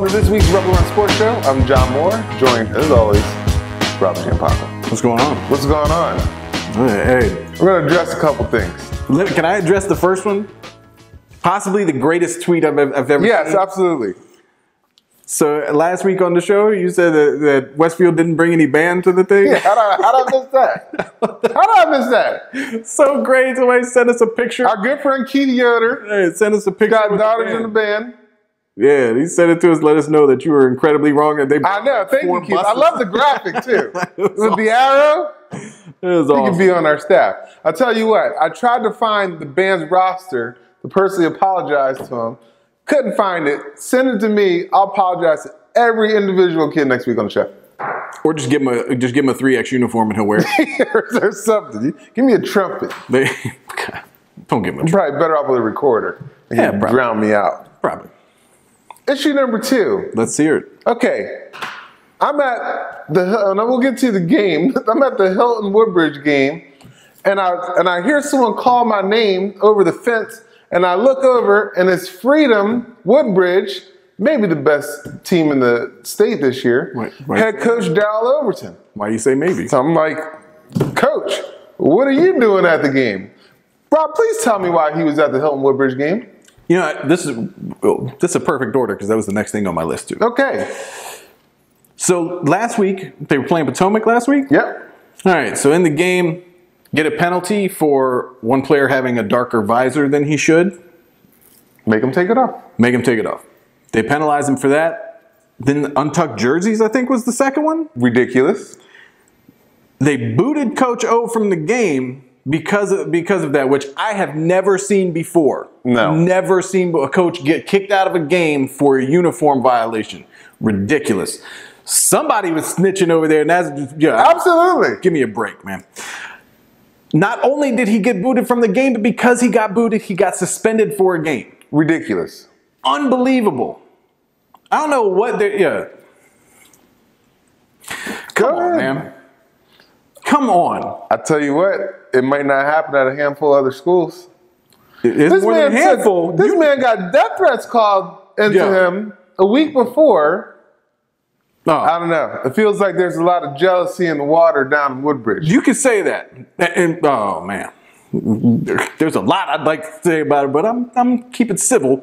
Welcome to this week's Rubber Run Sports Show. I'm John Moore, joined as always, Robert Giampaco. What's going on? What's going on? Hey. We're going to address a couple things. Can I address the first one? Possibly the greatest tweet I've ever seen. Yes, absolutely. So last week on the show, you said that Westfield didn't bring any band to the thing. Yeah, how did I miss that? How did I miss that? So great. Somebody sent us a picture. Our good friend Keith Yoder Sent us a picture. got daughters in the band. Yeah, he sent it to us. Let us know that you were incredibly wrong. And I know. Thank you, Keith. I love the graphic too. With awesome. the arrow. It was He awesome. could be on our staff. I'll tell you what. I tried to find the band's roster to personally apologize to him. Couldn't find it. Send it to me. I'll apologize to every individual kid next week on the show. Or just give him a 3X uniform and he'll wear it. or something. Give me a trumpet. Don't give him a I'm probably better off with a recorder. Yeah, He'd probably. drown me out. Probably. Issue number 2. Let's hear it. Okay. I'm at the, and we'll get to the game. I'm at the Hilton Woodbridge game, and I hear someone call my name over the fence, and I look over, and it's Freedom Woodbridge, maybe the best team in the state this year. Wait. Head coach Darryl Overton. Why do you say maybe? So I'm like, Coach, what are you doing at the game? Rob, please tell me why he was at the Hilton Woodbridge game. You know, this is a perfect order because that was the next thing on my list too. Okay. So last week, they were playing Potomac last week? Yep. All right, so in the game, get a penalty for one player having a darker visor than he should. Make him take it off. Make him take it off. They penalize him for that. Then untucked jerseys, I think, was the second one. Ridiculous. They booted Coach O from the game because of that, which I have never seen before. No. Never seen a coach get kicked out of a game for a uniform violation. Ridiculous. Somebody was snitching over there, and that's Absolutely. Give me a break, man. Not only did he get booted from the game, but because he got booted, he got suspended for a game. Ridiculous. Unbelievable. I don't know what they're, Come on, man. Come on. I tell you what, it might not happen at a handful of other schools. It's more than a handful. This man got death threats called into him a week before. I don't know. It feels like there's a lot of jealousy in the water down in Woodbridge. You could say that. And oh, man. There's a lot I'd like to say about it, but I'm keeping civil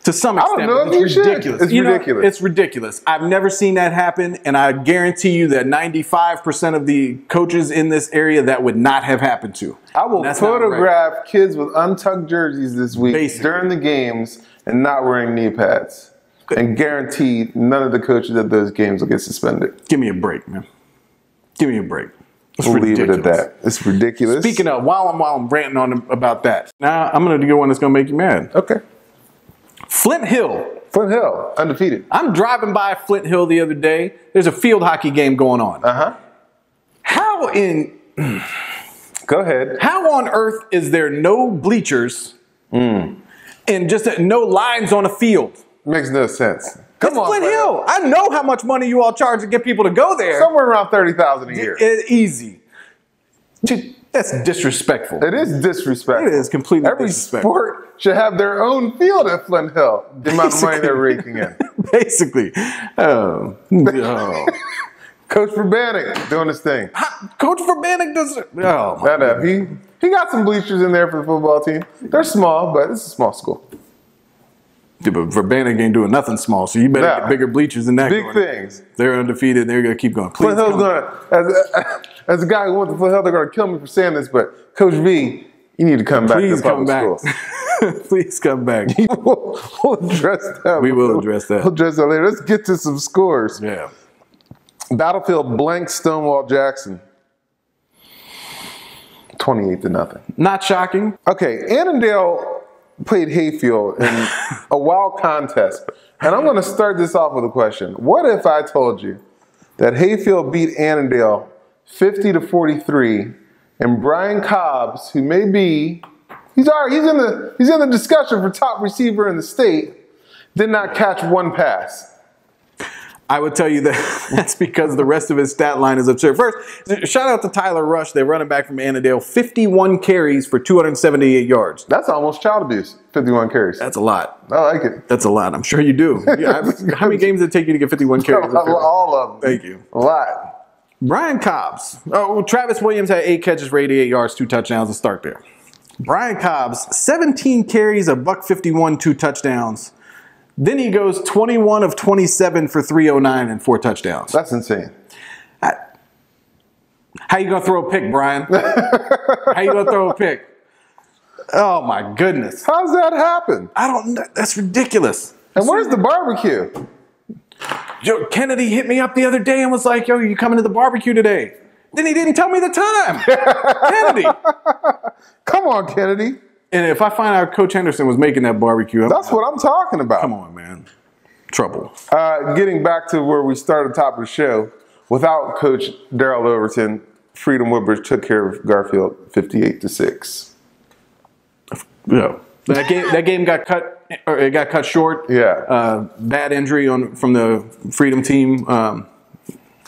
to some extent. I don't know if you should. Ridiculous. It's ridiculous. It's ridiculous. I've never seen that happen, and I guarantee you that 95% of the coaches in this area that would not have happened to. I will photograph kids with untucked jerseys this week during the games and not wearing knee pads. And guarantee none of the coaches at those games will get suspended. Give me a break, man. Give me a break. We'll leave it at that. It's ridiculous. Speaking of, while I'm ranting on about that, now I'm going to do one that's going to make you mad. Okay. Flint Hill. Flint Hill, undefeated. I'm driving by Flint Hill the other day. There's a field hockey game going on. Uh-huh. How in... Go ahead. How on earth is there no bleachers and just no lines on a field? Makes no sense. Come on, Flint Hill. I know how much money you all charge to get people to go there. Somewhere around $30,000 a year. Easy. That's disrespectful. It is disrespectful. It is completely Every disrespectful. sport should have their own field at Flint Hill. The amount of money they're raking in. Basically. Oh. Coach Verbanek doing his thing. Coach Verbanek does it. Oh. I know. He got some bleachers in there for the football team. They're small, but it's a small school. Dude, but Verbanek ain't doing nothing small, so you better get bigger bleachers than that. Big things. They're undefeated. They're going to keep going. Please Flint Hill's going to, as a guy who went to Flint Hill, they're going to kill me for saying this, but Coach V, you need to come back to public schools. Please come back. We'll address that. We will address that. We'll address that later. Let's get to some scores. Yeah. Battlefield blank Stonewall Jackson. 28-0. Not shocking. Okay, Annandale played Hayfield in a wild contest. And I'm going to start this off with a question. What if I told you that Hayfield beat Annandale 50-43 and Brian Cobbs, who may be, he's in the discussion for top receiver in the state, did not catch one pass? I would tell you that that's because the rest of his stat line is absurd. First, shout out to Tyler Rush, their running back from Annandale. 51 carries for 278 yards. That's almost child abuse. 51 carries. That's a lot. I like it. That's a lot. I'm sure you do. Yeah, how many games did it take you to get 51 carries? All of them. Thank you. A lot. Brian Cobbs. Oh, Travis Williams had 8 catches for 88 yards, 2 touchdowns. Let's start there. Brian Cobbs, 17 carries, a $151, 2 touchdowns. Then he goes 21 of 27 for 309 and 4 touchdowns. That's insane. How you gonna throw a pick, Brian? How you gonna throw a pick? Oh my goodness. How's that happen? I don't know. That's ridiculous. And where's the barbecue? Yo, Kennedy hit me up the other day and was like, yo, you coming to the barbecue today? Then he didn't tell me the time. Kennedy. Come on, Kennedy. And if I find out Coach Henderson was making that barbecue, that's what I'm talking about. Come on, man. Trouble. Getting back to where we started top of the show, without Coach Darrell Overton, Freedom Woodbridge took care of Garfield 58-6. Yeah. That game got cut, or it got cut short. Yeah. Bad injury from the Freedom team.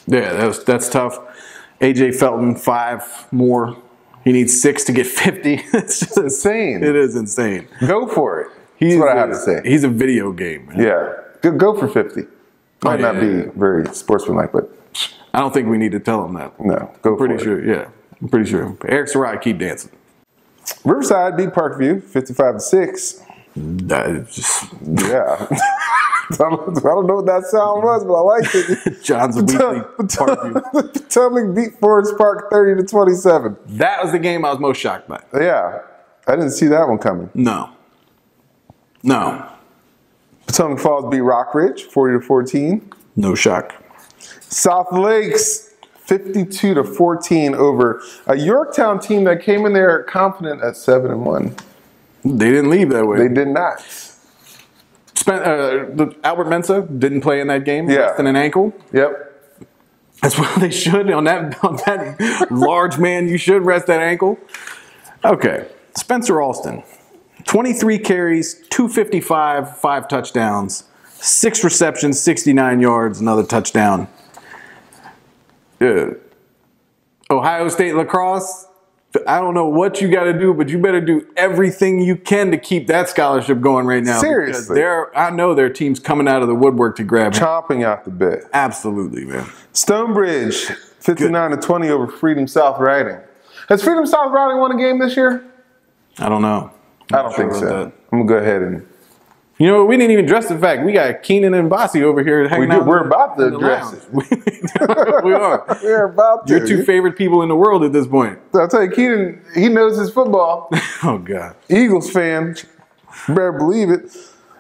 That's tough. AJ Felton, 5 more. He needs 6 to get 50. It's just insane. It is insane. Go for it. That's what I have to say. He's a video game, man. Yeah. Go for 50. Might not be very sportsmanlike, but I don't think we need to tell him that. No, go for it. Pretty sure, yeah. I'm pretty sure. Eric Sarai, keep dancing. Riverside beat Parkview 55-6. Yeah. I don't know what that sound was, but I liked it. John's a weekly Parkview. Potomac beat Forest Park 30-27. That was the game I was most shocked by. Yeah. I didn't see that one coming. No. Potomac Falls beat Rockridge 40-14. No shock. South Lakes 52-14 over a Yorktown team that came in there confident at 7-1. They didn't leave that way. They did not. Albert Mensa didn't play in that game. Yeah. Resting an ankle. Yep. That's what they should. On that large man, you should rest that ankle. Okay. Spencer Alston. 23 carries, 255, 5 touchdowns, 6 receptions, 69 yards, another touchdown. Ohio State lacrosse, I don't know what you got to do, but you better do everything you can to keep that scholarship going right now. Seriously. I know there are teams coming out of the woodwork to grab him. Chomping out the bit. Absolutely, man. Stonebridge, 59-20 over Freedom South Riding. Has Freedom South Riding won a game this year? I don't know. I don't think so. I'm going to go ahead and... You know, we didn't even address the fact we got Keenan and Bossy over here hanging out. We're about to address it. We are. We're about to. Your 2 favorite people in the world at this point. I'll tell you, Keenan, he knows his football. Oh, God. Eagles fan. Better believe it.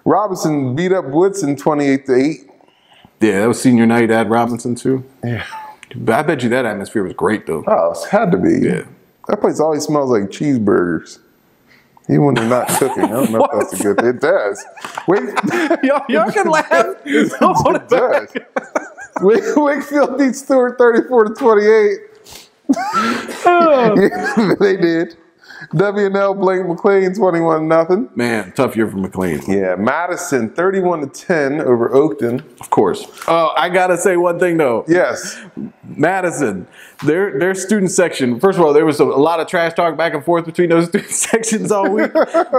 Robinson beat up Woodson 28-8. Yeah, that was senior night at Robinson, too. Yeah. I bet you that atmosphere was great, though. Oh, it had to be. Yeah. That place always smells like cheeseburgers. Even when they're not cooking. I don't know if that's a good thing. It does. Wait. Y'all can laugh. It does. Wakefield beat Stewart 34-28. Yeah, they did. W&L blanked McLean 21-0. Man, tough year for McLean. Yeah, Madison 31-10 over Oakton. Of course. Oh, I gotta say one thing though. Yes. Madison, their student section. First of all, there was a lot of trash talk back and forth between those student sections all week.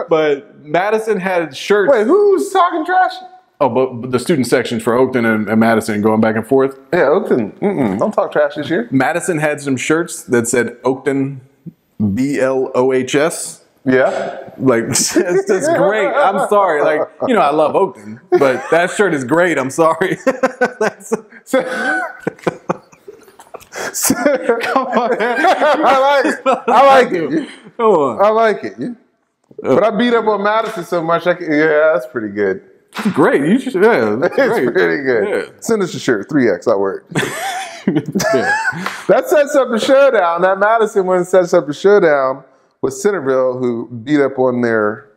But Madison had shirts. Wait, who's talking trash? Oh, but the student sections for Oakton and Madison going back and forth. Yeah, Oakton. Don't talk trash this year. Madison had some shirts that said Oakton BLOHS. Yeah. Like, it's great. I'm sorry. Like, you know, I love Oakton, but that shirt is great. I'm sorry. Come on, man. I like it. Come on. I like it. Yeah. But I beat up on Madison so much. That's pretty good. Great. You should. Yeah, it's great. pretty good. Yeah. Send us a shirt. 3X. I'll wear it. That sets up the showdown. That Madison one sets up the showdown with Centerville, who beat up on their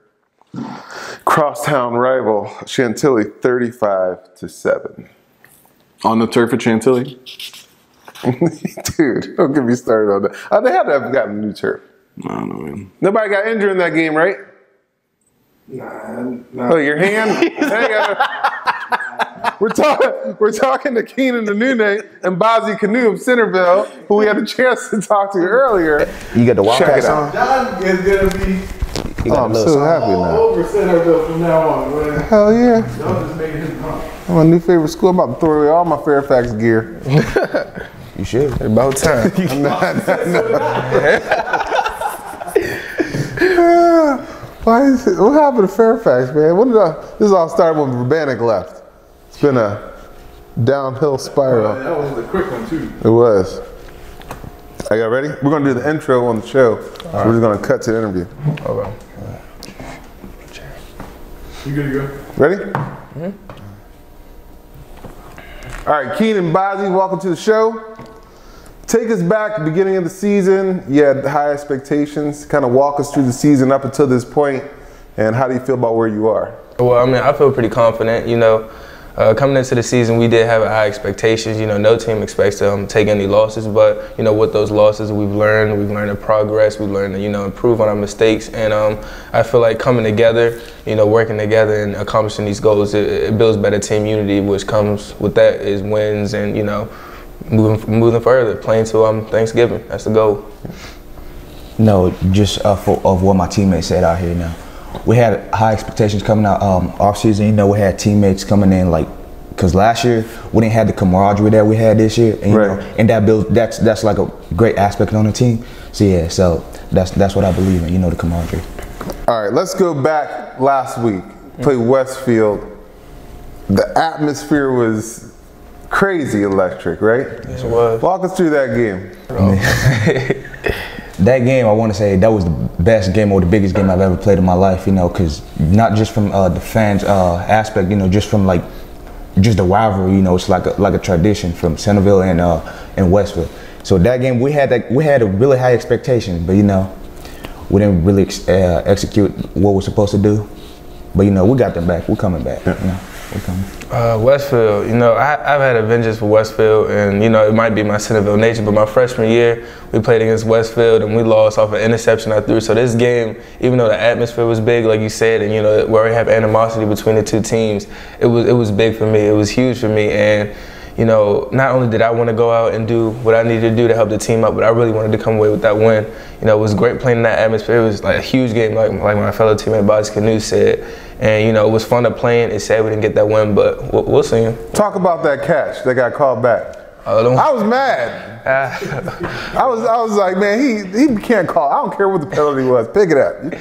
crosstown rival Chantilly 35-7. On the turf at Chantilly? Dude, don't get me started on that. They had to have gotten a new turf. I don't know, man. Nobody got injured in that game, right? Nah. Oh, your hand? We're talking to Keenan Anune and Bazi Canoe of Centerville, who we had a chance to talk to earlier. You got the Wildcat John is going to be I'm so happy all now. over Centerville from now on. Man. Hell yeah. Y'all just making him drunk. My new favorite school. I'm about to throw away all my Fairfax gear. You should. About time. What happened to Fairfax, man? This all started when Urbanic left. It's been a downhill spiral. That was a quick one, too. It was. Are y'all ready? We're going to do the intro on the show. Right. We're just going to cut to the interview. Okay. You good to go? Ready? Mm-hmm. All right, Keenan, Bazi, welcome to the show. Take us back, beginning of the season. You had high expectations. Kind of walk us through the season up until this point, and how do you feel about where you are? Well, I mean, I feel pretty confident. You know, coming into the season, we did have high expectations. You know, no team expects to take any losses, but you know, with those losses, we've learned to progress. We've learned to improve on our mistakes, and I feel like coming together, working together and accomplishing these goals, it builds better team unity, which comes with that is wins and moving further, playing till Thanksgiving. That's the goal. No, just of what my teammates said out here now. We had high expectations coming out off season. We had teammates coming in because last year we didn't have the camaraderie that we had this year, and and that's like a great aspect on the team. So yeah, so that's what I believe in. The camaraderie. All right, let's go back last week. Played Westfield. The atmosphere was crazy electric, right? Yes, it was. Walk us through that game. That game, I want to say that was the best game or the biggest game I've ever played in my life, because not just from the fans aspect, just from just the rivalry, it's like a tradition from Centerville and Westfield. So that game, we had a really high expectation, but we didn't really execute what we're supposed to do. But we got them back. We're coming back. We're coming. Westfield, I've had a vengeance for Westfield, and it might be my Centerville nature, but my freshman year, we played against Westfield and we lost off an interception I threw. So this game, even though the atmosphere was big, like you said, and where we have animosity between the two teams, it was big for me. It was huge for me, and not only did I want to go out and do what I needed to do to help the team out, but I really wanted to come away with that win. It was great playing in that atmosphere. It was like a huge game, like my fellow teammate Bazi Canoe said. And it was fun to play in. It's sad we didn't get that win, but we'll see him. Talk about that catch that got called back. I was mad. I was like, man, he can't call. I don't care what the penalty was. Pick it up.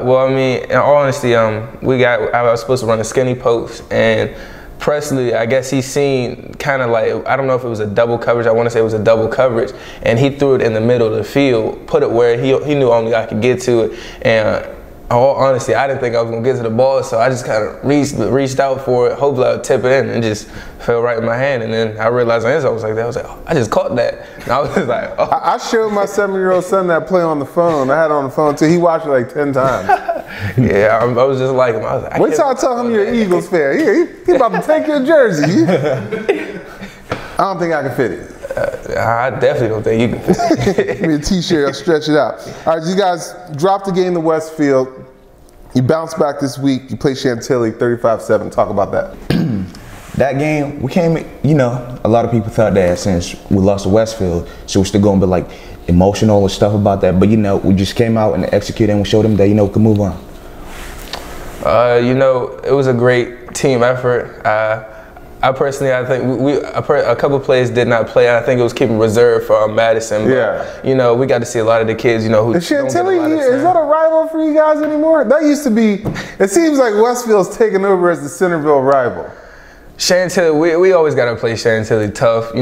Well, I mean, in all honesty, I was supposed to run a skinny post, and Presley, I guess he seen kind of like, I don't know if it was a double coverage. I want to say it was a double coverage, and he threw it in the middle of the field, put it where he knew only I could get to it, and all honesty, I didn't think I was gonna get to the ball, so I just kind of reached out for it. Hopefully I would tip it in, and just fell right in my hand. And then I realized I was like, oh, I just caught that. And I was just like, oh. I showed my 7-year-old son that play on the phone. I had it on the phone too. He watched it like 10 times. Yeah, I was just like him. I was like, wait till I tell him you're an Eagles fan. He about to take your jersey. I don't think I can fit it. I definitely don't think you can fit it. Give me a t-shirt, I'll stretch it out. All right, you guys dropped the game to Westfield. You bounced back this week. You played Chantilly 35-7. Talk about that. That game, we came, a lot of people thought that since we lost to Westfield, so we're still going to be like emotional and stuff about that. But, we just came out and executed, and we showed them that, we can move on. It was a great team effort. I personally, I think a couple of players did not play. I think it was keeping reserved for Madison. But, we got to see a lot of the kids, who is Chantilly, is that a rival for you guys anymore? That used to be, it seems like Westfield's taken over as the Centerville rival. Chantilly, we always got to play Chantilly tough.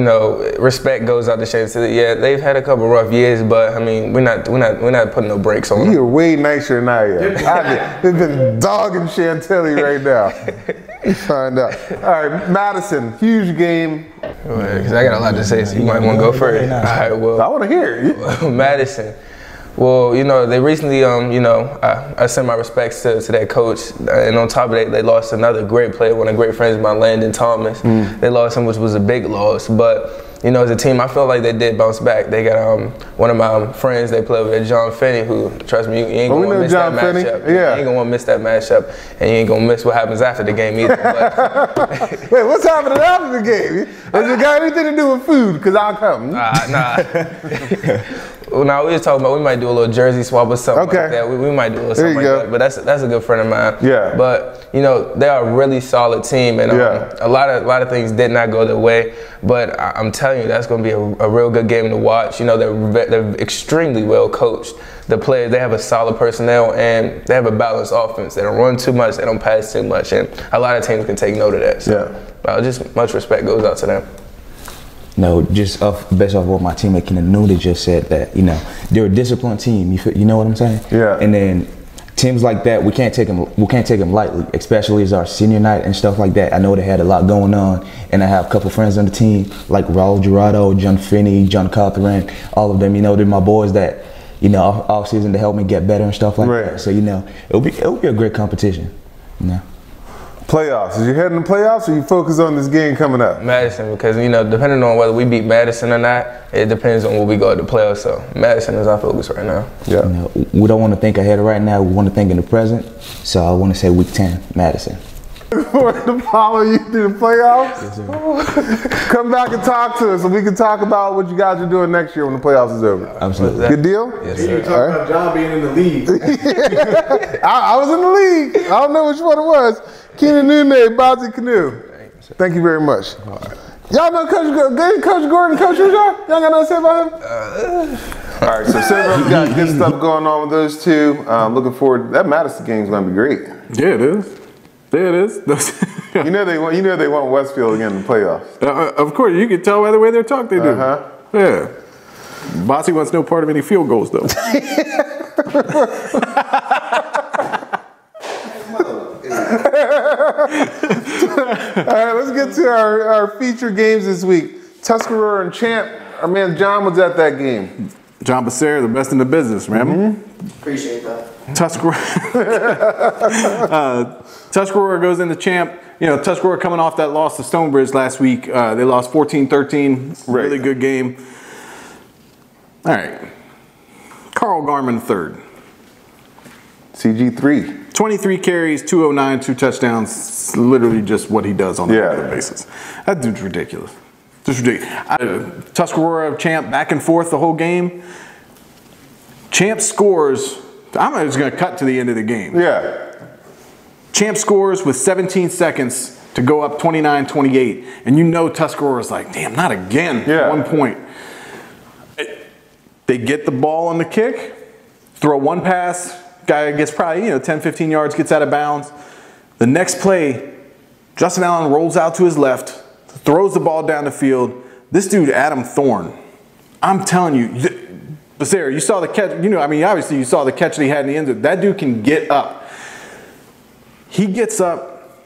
Respect goes out to Chantilly. Yeah, they've had a couple rough years, but I mean, we're not putting no brakes on them. You're way nicer than I am. I've been dogging Chantilly right now. Find out. All right, Madison, huge game. Because I got a lot to say, so you might want to go first. All right, well, I want to hear it. Madison. Well, they recently, I send my respects to that coach. And on top of that, they lost another great player, one of the great friends of mine, Landon Thomas. They lost him, which was a big loss. But, you know, as a team, I feel like they did bounce back. They got one of my friends they play with, John Finney, who, trust me, you ain't going to miss that matchup. Yeah. You ain't going to miss that matchup, and you ain't going to miss what happens after the game either. But wait, what's happening after the game? Has it got anything to do with food? Because I'll come. Nah. Well, now we was talking about we might do a little jersey swap or something like that. We might do a little something like that. But that's a good friend of mine. Yeah. But you know, they are a really solid team, and a lot of things did not go their way. But I'm telling you, that's going to be a real good game to watch. You know, they're extremely well coached. The players, they have a solid personnel, and they have a balanced offense. They don't run too much, they don't pass too much, and a lot of teams can take note of that. So, just much respect goes out to them. No, just based off what my teammate Kenan Nooney just said, that, you know, they're a disciplined team. You know what I'm saying? Yeah. And then teams like that, we can't take them lightly, especially as our senior night and stuff like that. I know they had a lot going on, and I have a couple friends on the team like Raul Gerardo, John Finney, John Cothran, all of them. You know, they're my boys that, you know, off season to help me get better and stuff like that. So, you know, it'll be a great competition. You know. Playoffs. Is you heading to playoffs, or you focus on this game coming up? Madison, because, you know, depending on whether we beat Madison or not, it depends on where we go to the playoffs. So Madison is our focus right now. Yeah. You know, we don't want to think ahead right now. We want to think in the present. So I want to say week 10, Madison. To follow you through the playoffs. Yes, sir. Come back and talk to us, so we can talk about what you guys are doing next year when the playoffs is over. Absolutely. Good deal? Yes, sir. You talking about John being in the league. I was in the league. I don't know which one it was. Kenan Nooney, Bazi Canoe. Thank you very much. Y'all know Coach Gordon, Coach Rizzo? Y'all got nothing to say about him? All right, so Sebastian's got good stuff going on with those two. Looking forward. That Madison game's going to be great. Yeah, it is. There it is. You know they want Westfield again in the playoffs. Of course, you can tell by the way they talk. They do. Yeah. Bossy wants no part of any field goals, though. All right, let's get to our feature games this week. Tuscarora and Champ. Our man John was at that game. John Becerra, the best in the business, man. Appreciate that. Tuscarora goes into Champ. You know, Tuscarora coming off that loss to Stonebridge last week. They lost 14-13. Really good game. All right. Carl Garman third. CG3. 23 carries, 209, 2 touchdowns. Literally just what he does on a regular basis. That dude's ridiculous. Just ridiculous. Tuscarora, Champ, back and forth the whole game. Champ scores. I'm just going to cut to the end of the game. Yeah. Champ scores with 17 seconds to go up 29-28. And you know Tuscarora's like, damn, not again at one point. They get the ball on the kick, throw one pass, guy gets probably 10-15 yards, gets out of bounds. The next play, Justin Allen rolls out to his left, throws the ball down the field. This dude, Adam Thorne, I'm telling you, Becerra, you saw the catch, obviously you saw the catch that he had in the end zone. That dude can get up. He gets up,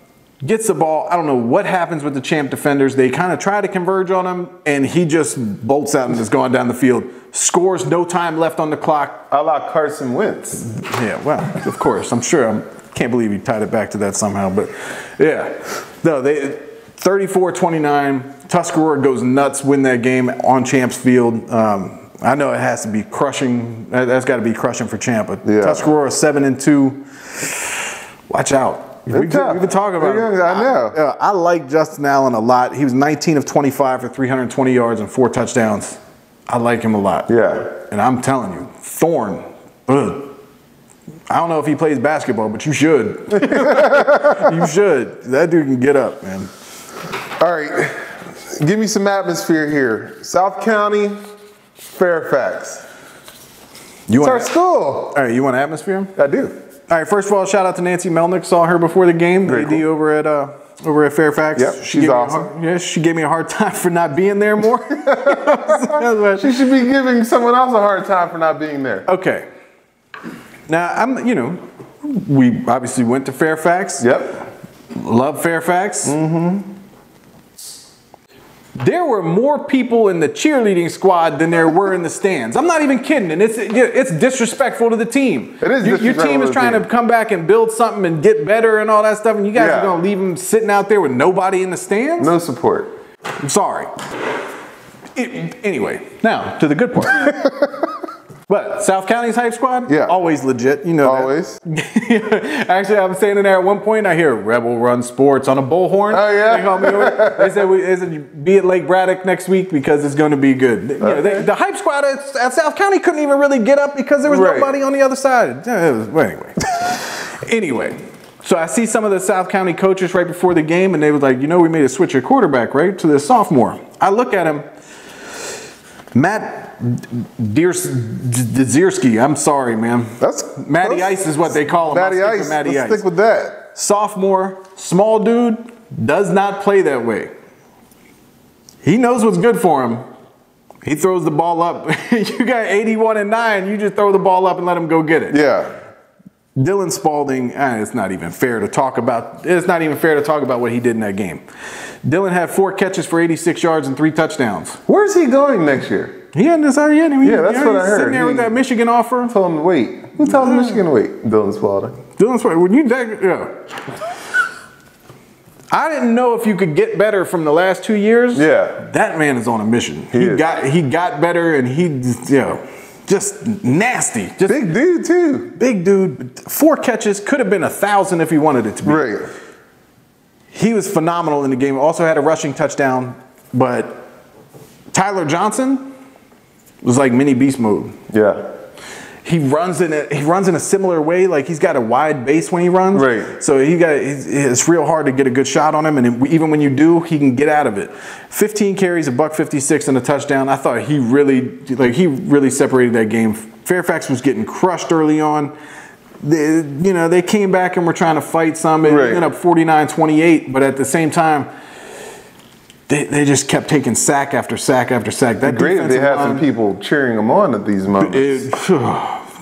gets the ball. I don't know what happens with the Champ defenders. They kind of try to converge on him, and he just bolts out and is going down the field. Scores, no time left on the clock. A la Carson Wentz. Yeah, well, of course. I'm sure. I can't believe he tied it back to that somehow. But, yeah. No, they 34-29. Tuscarora goes nuts, win that game on Champ's field. I know it has to be crushing. That's got to be crushing for Champ. But Tuscarora 7-2. Watch out. We've been talking about it. I know. I like Justin Allen a lot. He was 19 of 25 for 320 yards and 4 touchdowns. I like him a lot. Yeah. And I'm telling you, Thorne, I don't know if he plays basketball, but you should. You should. That dude can get up, man. All right. Give me some atmosphere here. South County, Fairfax. It's our school. All right, you want atmosphere? I do. All right, first of all, shout out to Nancy Melnick. Saw her before the game. Very AD cool. over at Fairfax. Yep, she's awesome. She gave me a hard time for not being there more. She should be giving someone else a hard time for not being there. Okay. Now, we obviously went to Fairfax. Yep. Love Fairfax. Mm-hmm. There were more people in the cheerleading squad than there were in the stands. I'm not even kidding, and it's disrespectful to the team. It is. Your team is trying to come back and build something and get better and all that stuff, and you guys are gonna leave them sitting out there with nobody in the stands? No support. I'm sorry. Anyway, now to the good part. But South County's hype squad, always legit. You know always. That. Actually, I was standing there at one point. I hear Rebel Run Sports on a bullhorn. Oh yeah. They called me over. They said be at Lake Braddock next week because it's going to be good. You know, the hype squad at South County couldn't even really get up because there was nobody on the other side. Anyway. So I see some of the South County coaches right before the game, and they was like, you know, we made a switch at quarterback, right, to the sophomore. I look at him, Matt Dzierski. I'm sorry, man. That's Matty Ice is what they call him. Matty Ice. Let's stick with that. Sophomore, small dude, does not play that way. He knows what's good for him. He throws the ball up. You got 81-9. You just throw the ball up and let him go get it. Yeah. Dylan Spalding, it's not even fair to talk about. It's not even fair to talk about what he did in that game. Dylan had 4 catches for 86 yards and 3 touchdowns. Where's he going next year? He hadn't decided yet. Yeah, that's what I heard. Sitting there with that Michigan offer. Told him to wait. Who told him Michigan to wait? Dylan Spalding. Dylan Spalding. When you I didn't know if you could get better from the last 2 years. Yeah. That man is on a mission. He got better, and he just nasty. Just big dude too. Big dude. 4 catches, could have been 1,000 if he wanted it to be. Right. He was phenomenal in the game. Also had a rushing touchdown, but Tyler Johnson was like mini beast mode. Yeah. He runs in a similar way. Like he's got a wide base when he runs. Right. So it's real hard to get a good shot on him, and even when you do, he can get out of it. 15 carries, $156 and a touchdown. I thought he really separated that game. Fairfax was getting crushed early on. They came back and were trying to fight some. It ended up 49-28, but at the same time, they just kept taking sack after sack after sack. That great if they had some people cheering them on at these moments.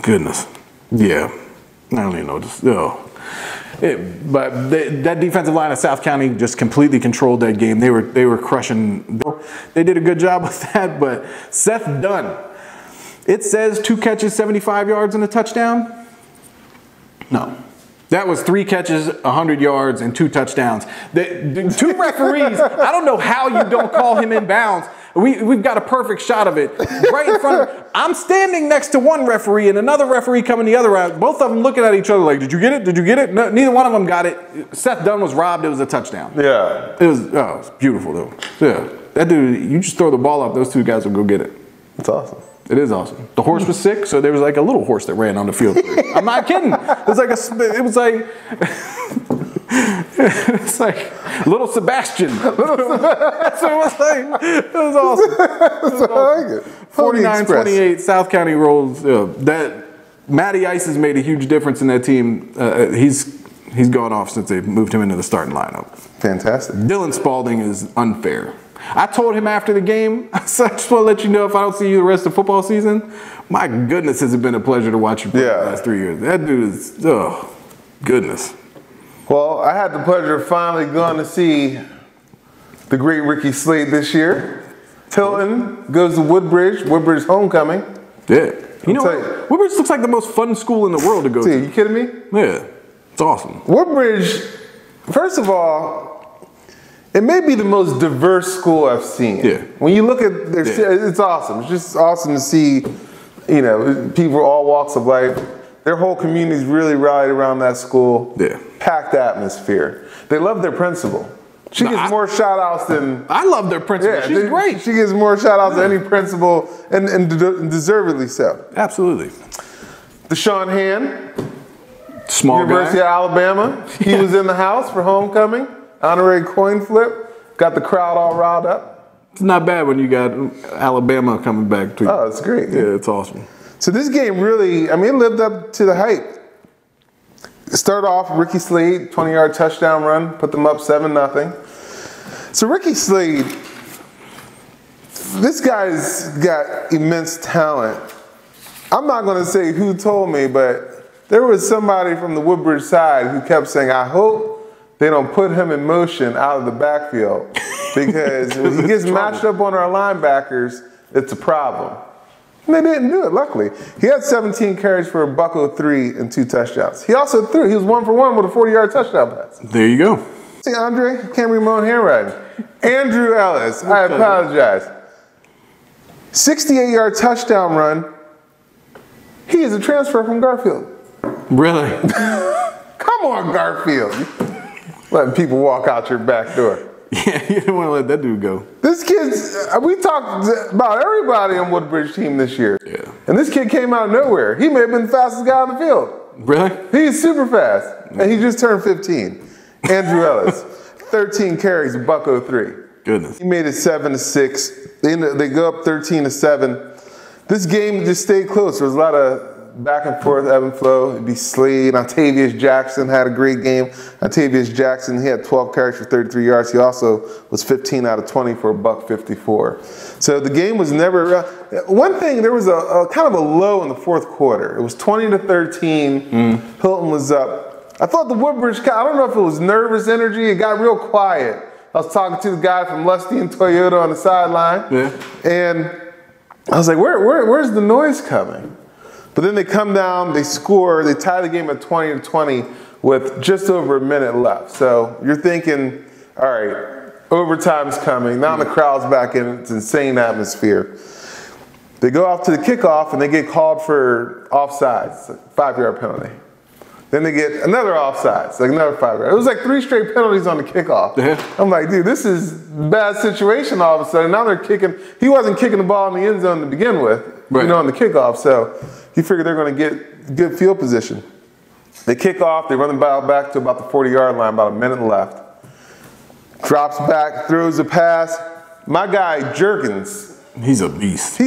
Goodness. Yeah. I don't even know. But that defensive line of South County just completely controlled that game. They were crushing. They did a good job with that, but Seth Dunn. It says 2 catches, 75 yards and a touchdown. No. That was 3 catches, 100 yards, and 2 touchdowns. The 2 referees, I don't know how you don't call him in bounds. We've got a perfect shot of it right in front of me. I'm standing next to one referee and another referee coming the other route. Both of them looking at each other like, did you get it? Did you get it? No, neither one of them got it. Seth Dunn was robbed. It was a touchdown. Yeah. It was beautiful, though. Yeah. That dude, you just throw the ball up, those 2 guys will go get it. That's awesome. It is awesome. The horse was sick, so there was like a little horse that ran on the field. I'm not kidding. It's like little Sebastian. That's what it was like. It was awesome. I like it. 49-28, South County rolls. That Matty Ice has made a huge difference in that team. He's gone off since they moved him into the starting lineup. Fantastic. Dylan Spalding is unfair. I told him after the game, I just want to let you know if I don't see you the rest of football season, my goodness, has it been a pleasure to watch you play the last 3 years. That dude is, goodness. Well, I had the pleasure of finally going to see the great Ricky Slade this year. Tilton goes to Woodbridge. Woodbridge homecoming. Yeah. You know what? Woodbridge looks like the most fun school in the world to go to. Are you kidding me? Yeah. It's awesome. Woodbridge, first of all, it may be the most diverse school I've seen. Yeah. When you look at their, it's awesome. It's just awesome to see, people of all walks of life. Their whole community's really rallied around that school. Yeah. Packed atmosphere. They love their principal. She gets more shout outs than... I love their principal. Yeah, she's great. She gets more shout outs than any principal, and deservedly so. Absolutely. Deshaun Hand, small University guy. of Alabama. He was in the house for homecoming. Honorary coin flip. Got the crowd all riled up. It's not bad when you got Alabama coming back to you. Oh, it's great. Yeah, it's awesome. So this game really, it lived up to the hype. It started off Ricky Slade, 20-yard touchdown run, put them up 7-0. So Ricky Slade, this guy's got immense talent. I'm not going to say who told me, but there was somebody from the Woodbridge side who kept saying, I hope they don't put him in motion out of the backfield because when he gets matched up on our linebackers, it's a problem. And they didn't do it, luckily. He had 17 carries for a $103 and 2 touchdowns. He also threw. He was 1 for 1 with a 40-yard touchdown pass. There you go. See, Andre, can't read my own handwriting. Andrew Ellis, I apologize. 68-yard touchdown run. He is a transfer from Garfield. Really? Come on, Garfield. Letting people walk out your back door. Yeah, you didn't want to let that dude go. This kid's, we talked about everybody on Woodbridge team this year. Yeah. And this kid came out of nowhere. He may have been the fastest guy on the field. Really? He's super fast. And he just turned 15. Andrew Ellis, 13 carries, $103. Goodness. He made it 7-6. They go up 13-7. This game just stayed close. There was a lot of back and forth, ebb and flow. It'd be Slade. Octavius Jackson had a great game. Octavius Jackson, he had 12 carries for 33 yards. He also was 15 out of 20 for $154. So the game was never. One thing, there was a kind of a low in the fourth quarter. It was 20-13. Hilton was up. I thought the Woodbridge, I don't know if it was nervous energy. It got real quiet. I was talking to the guy from Lusty and Toyota on the sideline. Yeah. And I was like, where's the noise coming? But then they come down, they score, they tie the game at 20-20 with just over a minute left. So you're thinking, all right, overtime's coming. Now the crowd's back in. It's an insane atmosphere. They go off to the kickoff and they get called for offsides, 5-yard penalty. Then they get another offsides, like another 5-yard. It was like 3 straight penalties on the kickoff. I'm like, dude, this is a bad situation all of a sudden. Now they're kicking. He wasn't kicking the ball in the end zone to begin with, you know, on the kickoff. So you figure they're going to get good field position. They kick off. They run the ball back to about the 40-yard line, about a minute left. Drops back, throws a pass. My guy, Jerkins. He's a beast.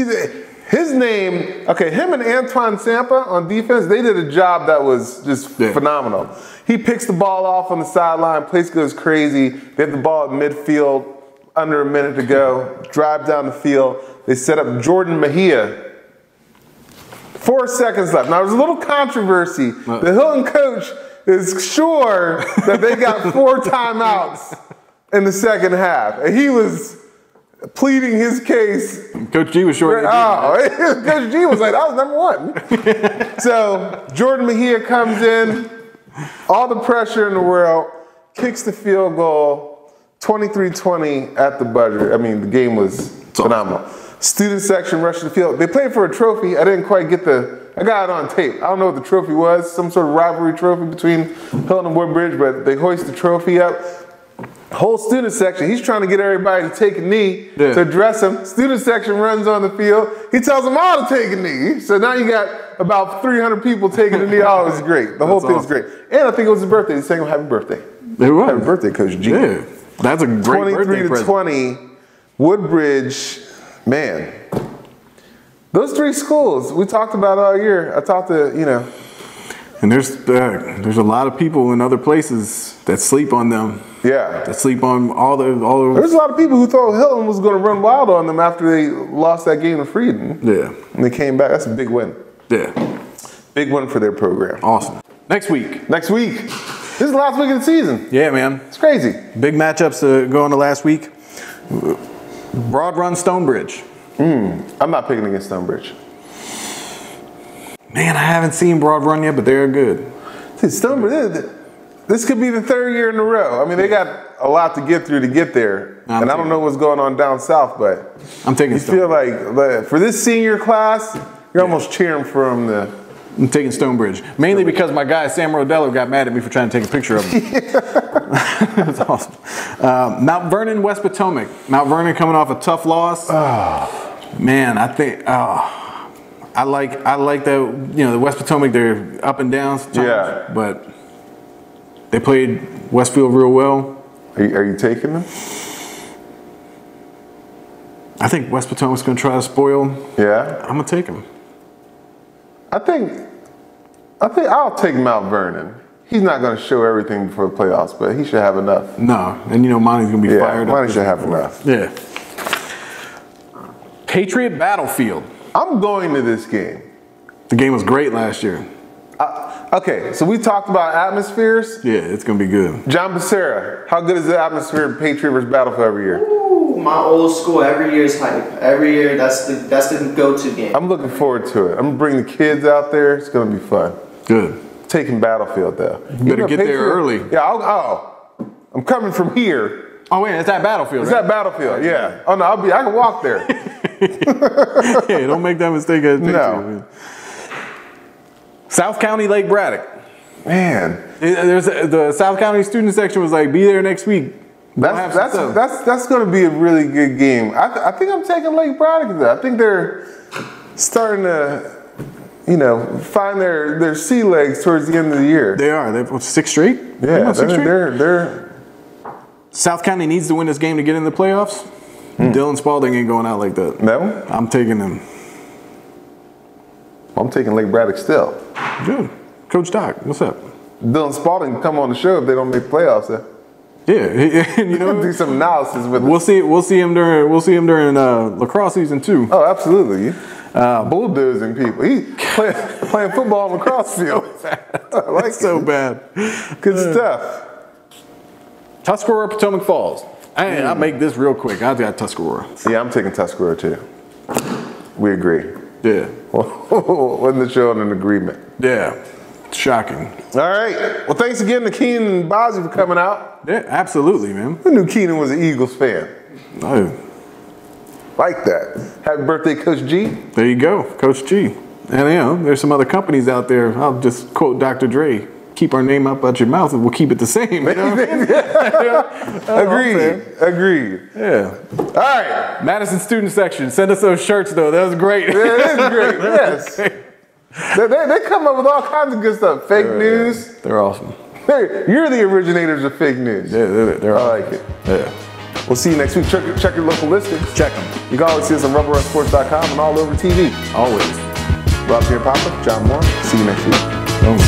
His name, okay, him and Antoine Sampa on defense, they did a job that was just phenomenal. He picks the ball off on the sideline, place goes crazy. They have the ball at midfield, under a minute to go, drive down the field. They set up Jordan Mejia. 4 seconds left. Now, there's a little controversy. The Hilton coach is sure that they got 4 timeouts in the second half. And he was pleading his case. Coach G was short. Coach G was like, that was number 1. So Jordan Mejia comes in, all the pressure in the world, kicks the field goal, 23-20 at the buzzer. I mean, the game was phenomenal. Student section rushed the field. They played for a trophy. I didn't quite get I got it on tape. I don't know what the trophy was, some sort of rivalry trophy between Hilton and Woodbridge, but they hoist the trophy up. Whole student section, he's trying to get everybody to take a knee to address him. Student section runs on the field. He tells them all to take a knee. So now you got about 300 people taking a knee. Oh, it was great. The whole thing was great. And I think it was his birthday. They sang him happy birthday. It was. Happy birthday, Coach G. Yeah, that's a great birthday present. 23-20, Woodbridge, man. Those 3 schools we talked about all year. I talked to, you know. And there's a lot of people in other places that sleep on them. Yeah. That sleep on all the. There's a lot of people who thought Hilton was going to run wild on them after they lost that game to Freedom. Yeah. And they came back. That's a big win. Yeah. Big win for their program. Awesome. Next week. Next week. This is the last week of the season. Yeah, man. It's crazy. Big matchups going to last week. Broad Run, Stonebridge. I'm not picking against Stonebridge. Man, I haven't seen Broad Run yet, but they're good. See, Stonebridge, this could be the 3rd year in a row. I mean, they got a lot to get through to get there. And I don't know what's going on down south, but I'm taking Stonebridge. You feel like for this senior class, you're almost cheering for them to. I'm taking Stonebridge. Mainly because my guy, Sam Rodello, got mad at me for trying to take a picture of him. That's awesome. Mount Vernon, West Potomac. Mount Vernon coming off a tough loss. Man, I think I like that, you know, the West Potomac, they're up and down sometimes, but they played Westfield real well. Are you taking them? I think West Potomac's going to try to spoil. Yeah. I'm going to take them. I think I'll take Mount Vernon. He's not going to show everything before the playoffs, but he should have enough. No, and you know Monty's going to be fired up. Monty should have enough. Yeah. Patriot Battlefield. I'm going to this game. The game was great last year. Okay, so we talked about atmospheres. Yeah, it's going to be good. John Becerra, how good is the atmosphere at Patriot versus Battlefield every year? Ooh, my old school, every year is hype. Every year, that's the go-to game. I'm looking forward to it. I'm going to bring the kids out there. It's going to be fun. Good. Taking Battlefield, though. You better get there early. Yeah, I'm coming from here. Oh, wait, it's at Battlefield, It's at Battlefield, yeah. Oh, no, I can walk there. Yeah, don't make that mistake as Patriot. No. Man. South County Lake Braddock. Man, The South County student section was like, be there next week. that's going to be a really good game. I think I'm taking Lake Braddock there. I think they're starting to, find their sea legs towards the end of the year. They are. They've 6 straight. Yeah, they're. South County needs to win this game to get in the playoffs. Dylan Spalding ain't going out like that. No, I'm taking him. I'm taking Lake Braddock still. Good. Coach Doc, what's up? Dylan Spalding can come on the show if they don't make playoffs. Yeah, you know, do some analysis with we'll see. We'll see him during lacrosse season 2. Oh, absolutely. Bulldozing people. He playing football on the lacrosse field. I like So it. bad. Good stuff. Tuscarora, Potomac Falls. I'll make this real quick. I've got Tuscarora. Yeah, I'm taking Tuscarora too. We agree. Yeah. Wasn't the show in an agreement? Yeah. Shocking. All right. Well, thanks again to Keenan and Bozzy for coming out. Yeah, absolutely, man. Who knew Keenan was an Eagles fan? Oh, Like that. Happy birthday, Coach G. there you go, Coach G. And there's some other companies out there. I'll just quote Dr. Dre. Keep our name up out your mouth and we'll keep it the same. You know what I mean? Agreed. Yeah. All right. Madison student section. Send us those shirts though. That was great. Yeah, it is great. Yes. They come up with all kinds of good stuff. Fake news. Yeah. They're awesome. You're the originators of fake news. Yeah, they're I awesome. like it. Yeah. We'll see you next week. Check your local listings. Check them. You can always see us on rubberrunsports.com and all over TV. Always. Rob here, Papa, John Moore. See you next week. Boom.